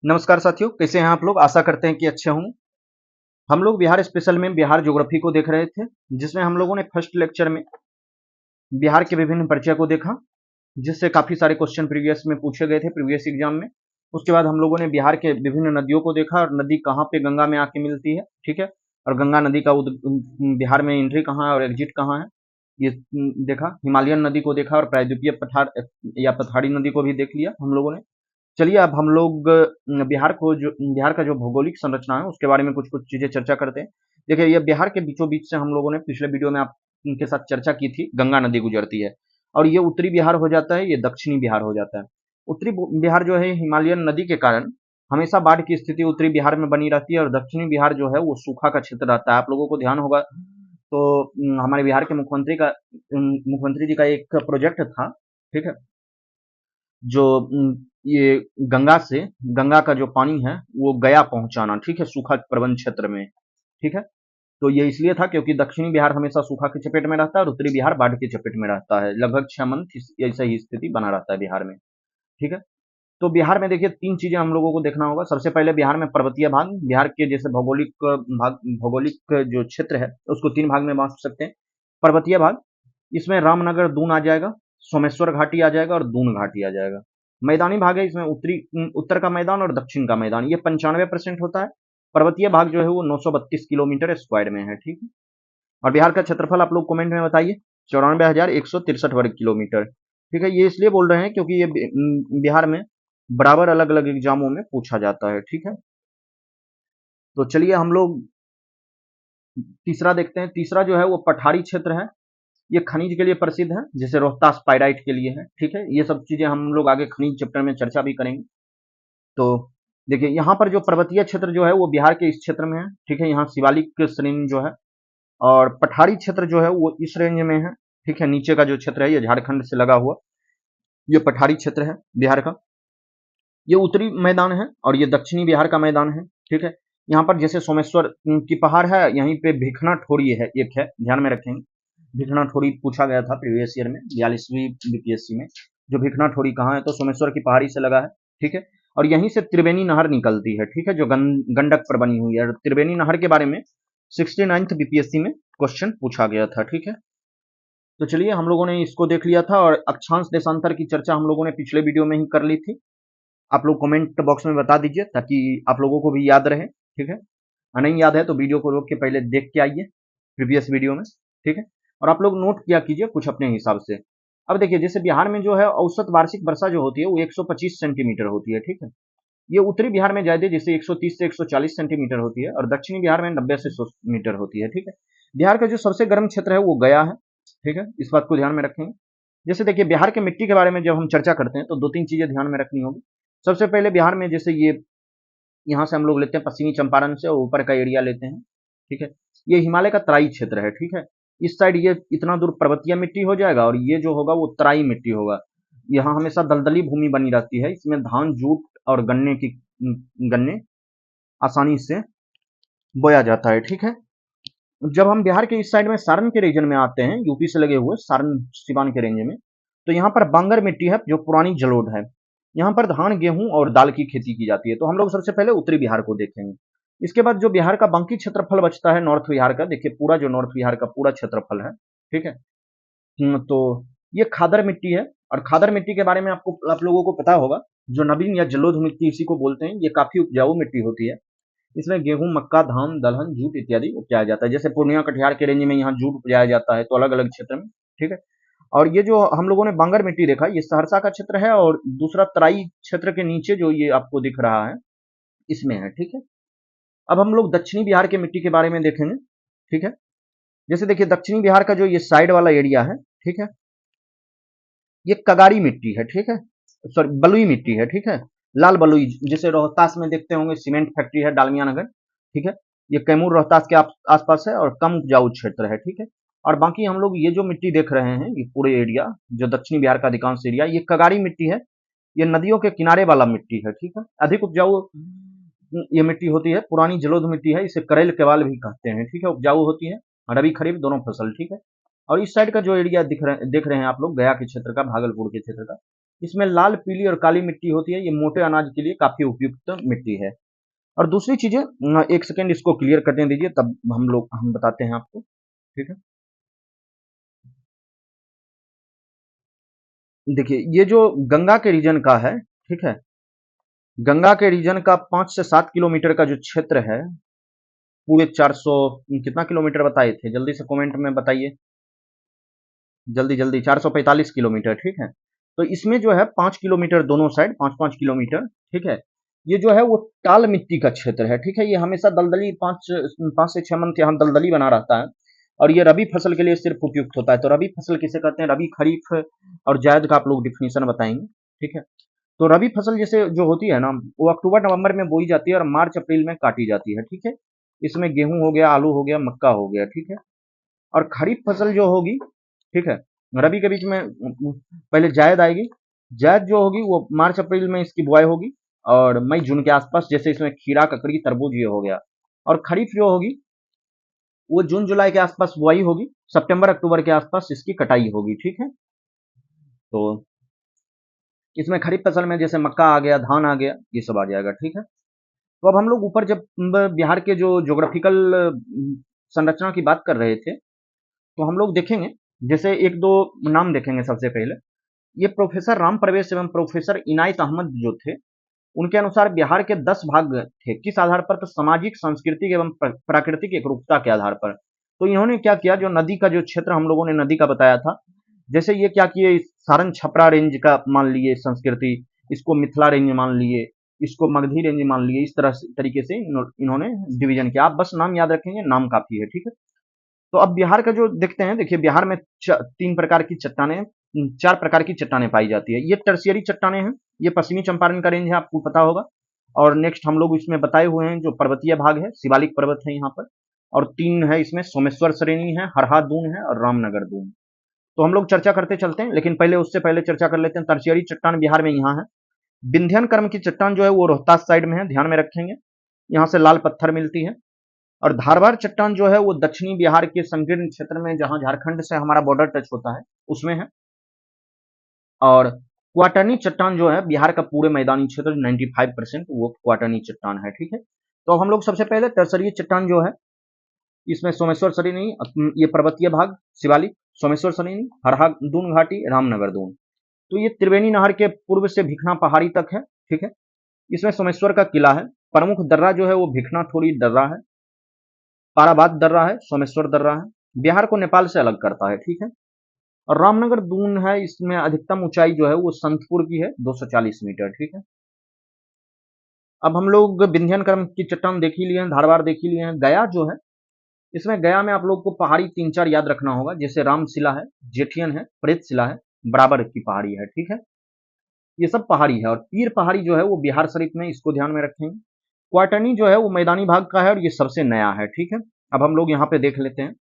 नमस्कार साथियों, कैसे हैं आप लोग? आशा करते हैं कि अच्छे होंगे। हम लोग बिहार स्पेशल में बिहार ज्योग्राफी को देख रहे थे, जिसमें हम लोगों ने फर्स्ट लेक्चर में बिहार के विभिन्न परिचय को देखा, जिससे काफ़ी सारे क्वेश्चन प्रीवियस में पूछे गए थे प्रीवियस एग्जाम में। उसके बाद हम लोगों ने बिहार के विभिन्न नदियों को देखा और नदी कहाँ पे गंगा में आके मिलती है, ठीक है? और गंगा नदी का बिहार में एंट्री कहाँ है और एग्जिट कहाँ है, ये देखा। हिमालयन नदी को देखा और प्रायद्वीपीय पठार या पठारी नदी को भी देख लिया हम लोगों ने। चलिए अब हम लोग बिहार का जो भौगोलिक संरचना है उसके बारे में कुछ कुछ चीजें चर्चा करते हैं। देखिए ये बिहार के बीचों बीच से हम लोगों ने पिछले वीडियो में आप उनके साथ चर्चा की थी, गंगा नदी गुजरती है और ये उत्तरी बिहार हो जाता है, ये दक्षिणी बिहार हो जाता है। उत्तरी बिहार जो है हिमालयन नदी के कारण हमेशा बाढ़ की स्थिति उत्तरी बिहार में बनी रहती है और दक्षिणी बिहार जो है वो सूखा का क्षेत्र रहता है। आप लोगों को ध्यान होगा तो हमारे बिहार के मुख्यमंत्री जी का एक प्रोजेक्ट था, ठीक है? जो ये गंगा का जो पानी है वो गया पहुंचाना, ठीक है, सूखा प्रबंध क्षेत्र में, ठीक है। तो ये इसलिए था क्योंकि दक्षिणी बिहार हमेशा सूखा की चपेट में रहता है और उत्तरी बिहार बाढ़ की चपेट में रहता है। लगभग 6 मंथ ऐसा ही स्थिति बना रहता है बिहार में, ठीक है। तो बिहार में देखिए तीन चीजें हम लोगों को देखना होगा। सबसे पहले बिहार में पर्वतीय भाग, बिहार के जैसे भौगोलिक जो क्षेत्र है उसको तीन भाग में बांट सकते हैं। पर्वतीय भाग, इसमें रामनगर दून आ जाएगा, सोमेश्वर घाटी आ जाएगा और दून घाटी आ जाएगा। मैदानी भाग है, इसमें उत्तर का मैदान और दक्षिण का मैदान, ये 95% होता है। पर्वतीय भाग जो है वो 932 किलोमीटर स्क्वायर में है, ठीक है। और बिहार का क्षेत्रफल आप लोग कमेंट में बताइए, 94,163 वर्ग किलोमीटर, ठीक है। ये इसलिए बोल रहे हैं क्योंकि ये बिहार में बराबर अलग अलग एग्जामों में पूछा जाता है, ठीक है। तो चलिए हम लोग तीसरा देखते हैं। तीसरा जो है वो पठारी क्षेत्र है, ये खनिज के लिए प्रसिद्ध है, जैसे रोहतास पाइराइट के लिए है, ठीक है। ये सब चीजें हम लोग आगे खनिज चैप्टर में चर्चा भी करेंगे। तो देखिए यहाँ पर जो पर्वतीय क्षेत्र जो है वो बिहार के इस क्षेत्र में है, ठीक है। यहाँ शिवालिक श्रेणी जो है और पठारी क्षेत्र जो है वो इस रेंज में है, ठीक है। नीचे का जो क्षेत्र है ये झारखंड से लगा हुआ, ये पठारी क्षेत्र है बिहार का। ये उत्तरी मैदान है और ये दक्षिणी बिहार का मैदान है, ठीक है। यहाँ पर जैसे सोमेश्वर की पहाड़ है, यहीं पे भिखना ठोड़ी है, एक है, ध्यान में रखेंगे। भिखना ठोड़ी पूछा गया था प्रीवियस ईयर में 42वीं बीपीएससी में। जो भिखना ठोड़ी कहाँ है, तो सोमेश्वर की पहाड़ी से लगा है, ठीक है। और यहीं से त्रिवेणी नहर निकलती है, ठीक है, जो गंडक पर बनी हुई है। और त्रिवेणी नहर के बारे में 69th बीपीएससी में क्वेश्चन पूछा गया था, ठीक है। तो चलिए हम लोगों ने इसको देख लिया था और अक्षांश देशांतर की चर्चा हम लोगों ने पिछले वीडियो में ही कर ली थी। आप लोग कमेंट बॉक्स में बता दीजिए ताकि आप लोगों को भी याद रहे, ठीक है। नहीं याद है तो वीडियो को रोक के पहले देख के आइए प्रीवियस वीडियो में, ठीक है। और आप लोग नोट किया कीजिए कुछ अपने हिसाब से। अब देखिए जैसे बिहार में जो है औसत वार्षिक वर्षा जो होती है वो 125 सेंटीमीटर होती है, ठीक है। ये उत्तरी बिहार में ज्यादा जैसे 130 से 140 सेंटीमीटर होती है और दक्षिणी बिहार में 90 से 100 मीटर होती है, ठीक है। बिहार का जो सबसे गर्म क्षेत्र है वो गया है, ठीक है, इस बात को ध्यान में रखेंगे। जैसे देखिए बिहार के मिट्टी के बारे में जब हम चर्चा करते हैं तो दो तीन चीजें ध्यान में रखनी होगी। सबसे पहले बिहार में जैसे ये यहाँ से हम लोग लेते हैं पश्चिमी चंपारण से और ऊपर का एरिया लेते हैं, ठीक है। ये हिमालय का तराई क्षेत्र है, ठीक है। इस साइड ये इतना दूर पर्वतीय मिट्टी हो जाएगा और ये जो होगा वो तराई मिट्टी होगा। यहाँ हमेशा दलदली भूमि बनी रहती है, इसमें धान जूट और गन्ने आसानी से बोया जाता है, ठीक है। जब हम बिहार के इस साइड में सारण के रीजन में आते हैं, यूपी से लगे हुए सारण सिवान के रेंज में, तो यहाँ पर बांगर मिट्टी है जो पुरानी जलोढ़ है। यहाँ पर धान गेहूं और दाल की खेती की जाती है। तो हम लोग सबसे पहले उत्तरी बिहार को देखेंगे। इसके बाद जो बिहार का बाकी क्षेत्रफल बचता है नॉर्थ बिहार का, देखिए पूरा जो नॉर्थ बिहार का पूरा क्षेत्रफल है, ठीक है। तो ये खादर मिट्टी है और खादर मिट्टी के बारे में आप लोगों को पता होगा, जो नवीन या जलोढ़ मिट्टी इसी को बोलते हैं, ये काफी उपजाऊ मिट्टी होती है। इसमें गेहूं, मक्का, धान, दलहन, जूट इत्यादि उपजाया जाता है। जैसे पूर्णिया कटिहार के रेंज में यहाँ जूट उपजाया जाता है, तो अलग अलग क्षेत्र में, ठीक है। और ये जो हम लोगों ने बांगर मिट्टी देखा, ये सहरसा का क्षेत्र है और दूसरा तराई क्षेत्र के नीचे जो ये आपको दिख रहा है इसमें है, ठीक है। अब हम लोग दक्षिणी बिहार के मिट्टी के बारे में देखेंगे, ठीक है। जैसे देखिए दक्षिणी बिहार का जो ये साइड वाला एरिया है, ठीक है, ये कगारी मिट्टी है, ठीक है, सॉरी बलुई मिट्टी है, ठीक है। लाल बलुई, जिसे रोहतास में देखते होंगे सीमेंट फैक्ट्री है डालमिया नगर, ठीक है। ये कैमूर रोहतास के आसपास है और कम उपजाऊ क्षेत्र है, ठीक है। और बाकी हम लोग ये जो मिट्टी देख रहे हैं ये पूरे एरिया जो दक्षिणी बिहार का अधिकांश एरिया, ये कगारी मिट्टी है। ये नदियों के किनारे वाला मिट्टी है, ठीक है। अधिक उपजाऊ ये मिट्टी होती है, पुरानी जलोढ़ मिट्टी है, इसे करेल केवाल भी कहते हैं, ठीक है। उपजाऊ होती है रबी खरीफ दोनों फसल, ठीक है। और इस साइड का जो एरिया देख रहे हैं आप लोग गया के क्षेत्र का, भागलपुर के क्षेत्र का, इसमें लाल, पीली और काली मिट्टी होती है। ये मोटे अनाज के लिए काफी उपयुक्त मिट्टी है। और दूसरी चीजें, एक सेकेंड इसको क्लियर करने दीजिए, तब हम बताते हैं आपको, ठीक है। देखिए, ये जो गंगा के रीजन का है, ठीक है, गंगा के रीजन का 5 से 7 किलोमीटर का जो क्षेत्र है, पूरे 400 कितना किलोमीटर बताए थे, जल्दी से कमेंट में बताइए, जल्दी जल्दी, 445 किलोमीटर, ठीक है। तो इसमें जो है 5 किलोमीटर दोनों साइड, 5-5 किलोमीटर, ठीक है। ये जो है वो टाल मिट्टी का क्षेत्र है, ठीक है। ये हमेशा दलदली, 5 से 6 मंथ यहाँ दलदली बना रहता है। और ये रबी फसल के लिए सिर्फ उपयुक्त होता है। तो रबी फसल किसे कहते हैं? रबी, खरीफ और जायद का आप लोग डिफिनीशन बताएंगे, ठीक है। तो रबी फसल जैसे जो होती है ना, वो अक्टूबर नवंबर में बोई जाती है और मार्च अप्रैल में काटी जाती है, ठीक है। इसमें गेहूं हो गया, आलू हो गया, मक्का हो गया, ठीक है। और खरीफ फसल जो होगी, ठीक है, रबी के बीच में पहले जायद आएगी। जायद जो होगी वो मार्च अप्रैल में इसकी बुआई होगी, और मई जून के आसपास, जैसे इसमें खीरा, ककड़ी, तरबूज ये हो गया। और खरीफ जो होगी वो जून जुलाई के आसपास बुआई होगी, सितंबर अक्टूबर के आसपास इसकी कटाई होगी, ठीक है। तो इसमें खरीफ फसल में जैसे मक्का आ गया, धान आ गया, ये सब आ जाएगा, ठीक है। तो अब हम लोग ऊपर जब बिहार के जो ज्योग्राफिकल संरचना की बात कर रहे थे, तो हम लोग देखेंगे, जैसे एक दो नाम देखेंगे सबसे पहले। ये प्रोफेसर राम प्रवेश एवं प्रोफेसर इनायत अहमद जो थे, उनके अनुसार बिहार के 10 भाग थे। किस आधार पर? तो सामाजिक, सांस्कृतिक एवं प्राकृतिक एकरूपता के आधार पर। तो इन्होंने क्या किया, जो नदी का जो क्षेत्र हम लोगों ने नदी का बताया था, जैसे ये क्या किए, सारन छपरा रेंज का मान लिए संस्कृति, इसको मिथिला रेंज मान लिए, इसको मगधी रेंज मान लिए, इस तरह तरीके से इन्होंने डिवीजन किया। आप बस नाम याद रखेंगे, नाम काफी है, ठीक है। तो अब बिहार का जो देखते हैं, देखिए बिहार में 3 प्रकार की चट्टानें, 4 प्रकार की चट्टानें पाई जाती है। ये टर्शियरी चट्टानें हैं, ये पश्चिमी चंपारण का रेंज है, आपको पता होगा। और नेक्स्ट हम लोग इसमें बताए हुए हैं जो पर्वतीय भाग है, शिवालिक पर्वत है यहाँ पर। और 3 है इसमें, सोमेश्वर श्रेणी है, हरहा दून है और रामनगर दून। तो हम लोग चर्चा करते चलते हैं, लेकिन पहले उससे पहले चर्चा कर लेते हैं। टर्शियरी चट्टान बिहार में यहाँ है। विंध्यन कर्म की चट्टान जो है वो रोहतास साइड में है, ध्यान में रखेंगे, यहाँ से लाल पत्थर मिलती है। और धारवाड़ चट्टान जो है वो दक्षिणी बिहार के संकीर्ण क्षेत्र में, जहां झारखंड से हमारा बॉर्डर टच होता है, उसमें है। और क्वाटरनी चट्टान जो है बिहार का पूरे मैदानी क्षेत्र 95% वो क्वाटरनी चट्टान है, ठीक है। तो हम लोग सबसे पहले टर्सरी चट्टान जो है, इसमें सोमेश्वर श्रेणी, ये पर्वतीय भाग, शिवालिक, सोमेश्वर श्रेणी, हरहा दून घाटी, रामनगर दून। तो ये त्रिवेणी नहर के पूर्व से भिखना पहाड़ी तक है, ठीक है। इसमें सोमेश्वर का किला है। प्रमुख दर्रा जो है वो भिखना थोड़ी दर्रा है, पाराबाद दर्रा है, सोमेश्वर दर्रा है। बिहार को नेपाल से अलग करता है, ठीक है। और रामनगर दून है, इसमें अधिकतम ऊंचाई जो है वो संतपुर की है, 240 मीटर, ठीक है। अब हम लोग विंध्यन कर्म की चट्टान देख ही लिए हैं, धारवाड़ देख ही लिए हैं। गया जो है, इसमें गया में आप लोग को पहाड़ी 3-4 याद रखना होगा, जैसे रामशिला है, जेठियन है, प्रेतशिला है, बराबर की पहाड़ी है, ठीक है। ये सब पहाड़ी है। और पीर पहाड़ी जो है वो बिहार शरीफ में, इसको ध्यान में रखेंगे। क्वाटरनी जो है वो मैदानी भाग का है और ये सबसे नया है, ठीक है। अब हम लोग यहाँ पे देख लेते हैं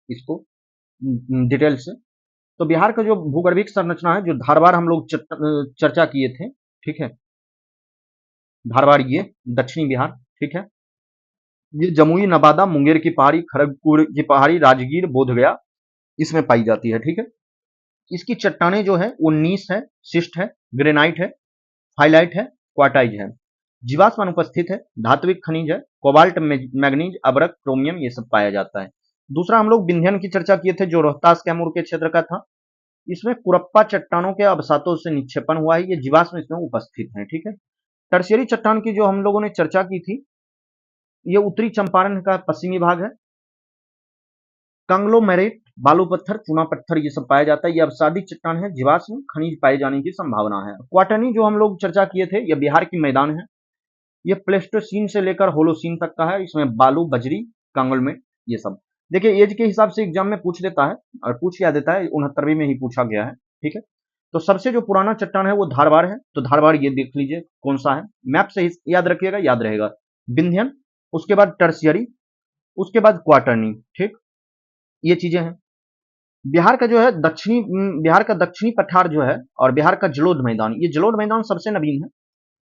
इसको डिटेल से। तो बिहार का जो भूगर्भिक संरचना है, जो धारवाड़ हम लोग चर्चा किए थे, ठीक है, धारवाड़ ये दक्षिणी बिहार, ठीक है। ये जमुई, नवादा, मुंगेर की पहाड़ी, खड़गपुर की पहाड़ी, राजगीर, बोधगया, इसमें पाई जाती है, ठीक है। इसकी चट्टाने जो है वो नीस है, शिस्ट है, ग्रेनाइट है, हाईलाइट है, क्वार्टाइज है। जीवाश्म अनुपस्थित है, धात्विक खनिज है, कोबाल्ट, मैग्नीज, अबरक, क्रोमियम, ये सब पाया जाता है। दूसरा हम लोग विंध्यन की चर्चा किए थे, जो रोहतास कैमूर के क्षेत्र का था। इसमें कुरप्पा चट्टानों के अवसातों से निक्षेपण हुआ है, ये जीवाश्म इसमें उपस्थित है, ठीक है। टर्शियरी चट्टान की जो हम लोगों ने चर्चा की थी, ये उत्तरी चंपारण का पश्चिमी भाग है। कंग्लोमेरेट, बालू पत्थर, चूना पत्थर, ये सब पाया जाता है। ये अवसादी चट्टान है, जीवाश्म खनिज पाए जाने की संभावना है। क्वाटरनी जो हम लोग चर्चा किए थे, ये बिहार की मैदान है। ये प्लेस्टोसीन से लेकर होलोसीन तक का है। इसमें बालू, बजरी, कांगोलमेट, ये सब। देखिए एज के हिसाब से एग्जाम में पूछ देता है, और पूछ क्या देता है, 69वीं में ही पूछा गया है, ठीक है। तो सबसे जो पुराना चट्टान है वो धारवाड़ है। तो धारवाड़ ये देख लीजिए कौन सा है, मैप से ही याद रखिएगा, याद रहेगा। विंध्यन, उसके बाद टर्शियरी, उसके बाद क्वाटरनी, ठीक, ये चीजें हैं। बिहार का जो है बिहार का दक्षिणी पठार जो है, और बिहार का जलोढ़ मैदान, ये जलोढ़ मैदान सबसे नवीन है।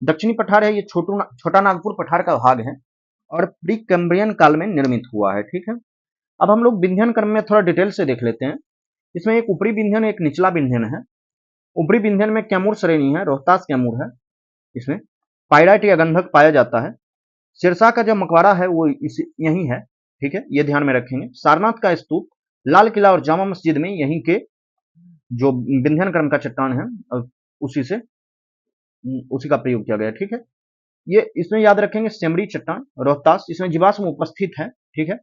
दक्षिणी पठार है, ये छोटा नागपुर पठार का भाग है, और प्री कैम्ब्रियन काल में निर्मित हुआ है, ठीक है। अब हम लोग विंध्यन क्रम में थोड़ा डिटेल से देख लेते हैं। इसमें एक ऊपरी विंध्यन, एक निचला विंध्यन है। ऊपरी विंध्यन में कैमूर श्रेणी है, रोहतास कैमूर है। इसमें पाइराइट या गंधक पाया जाता है। सिरसा का जो मकबरा है वो यही है, ठीक है, ये ध्यान में रखेंगे। सारनाथ का स्तूप, लाल किला और जामा मस्जिद में यहीं के जो विंध्यन क्रम का चट्टान है उसी का प्रयोग किया गया, ठीक है। ये इसमें याद रखेंगे सेमरी चट्टान रोहतास, इसमें जीवाश्म उपस्थित है, ठीक है।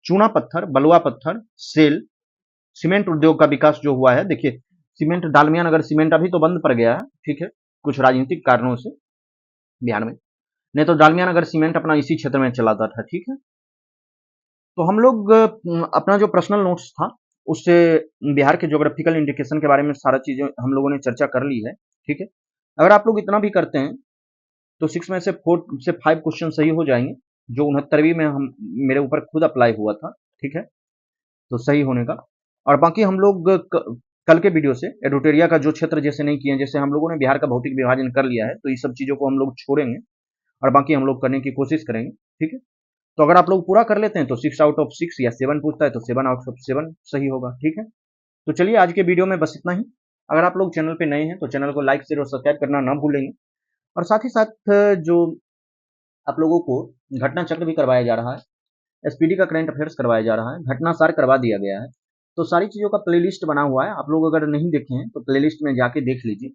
चूना पत्थर, बलुआ पत्थर, सेल, सीमेंट उद्योग का विकास जो हुआ है, देखिए सीमेंट, डालमिया नगर सीमेंट अभी तो बंद पड़ गया है, ठीक है, कुछ राजनीतिक कारणों से बिहार में, नहीं तो डालमिया नगर सीमेंट अपना इसी क्षेत्र में चलाता था, ठीक है। तो हम लोग अपना जो पर्सनल नोट्स था उससे बिहार के ज्योग्राफिकल इंडिकेशन के बारे में सारा चीजें हम लोगों ने चर्चा कर ली है, ठीक है। अगर आप लोग इतना भी करते हैं तो 6 में से 4 से 5 क्वेश्चन सही हो जाएंगे, जो 69वीं में हम मेरे ऊपर खुद अप्लाई हुआ था, ठीक है, तो सही होने का। और बाकी हम लोग कल के वीडियो से एडोटेरिया का जो क्षेत्र जैसे नहीं किए, जैसे हम लोगों ने बिहार का भौतिक विभाजन कर लिया है, तो ये सब चीजों को हम लोग छोड़ेंगे और बाकी हम लोग करने की कोशिश करेंगे, ठीक है। तो अगर आप लोग पूरा कर लेते हैं तो 6 आउट ऑफ 6 या 7 पूछता है तो 7 आउट ऑफ 7 सही होगा, ठीक है। तो चलिए आज के वीडियो में बस इतना ही। अगर आप लोग चैनल पे नए हैं तो चैनल को लाइक शेयर और सब्सक्राइब करना ना भूलेंगे। और साथ ही साथ जो आप लोगों को घटना चक्र भी करवाया जा रहा है, एसपीडी का करंट अफेयर्स करवाया जा रहा है, घटना सार करवा दिया गया है, तो सारी चीजों का प्लेलिस्ट बना हुआ है, आप लोग अगर नहीं देखे हैं तो प्लेलिस्ट में जाके देख लीजिए।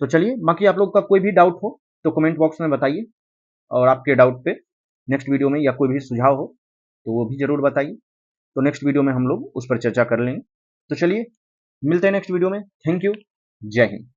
तो चलिए, बाकी आप लोग का कोई भी डाउट हो तो कमेंट बॉक्स में बताइए, और आपके डाउट पे नेक्स्ट वीडियो में या कोई भी सुझाव हो तो वो भी जरूर बताइए, तो नेक्स्ट वीडियो में हम लोग उस पर चर्चा कर लेंगे। तो चलिए मिलते हैं नेक्स्ट वीडियो में। थैंक यू, जय हिंद।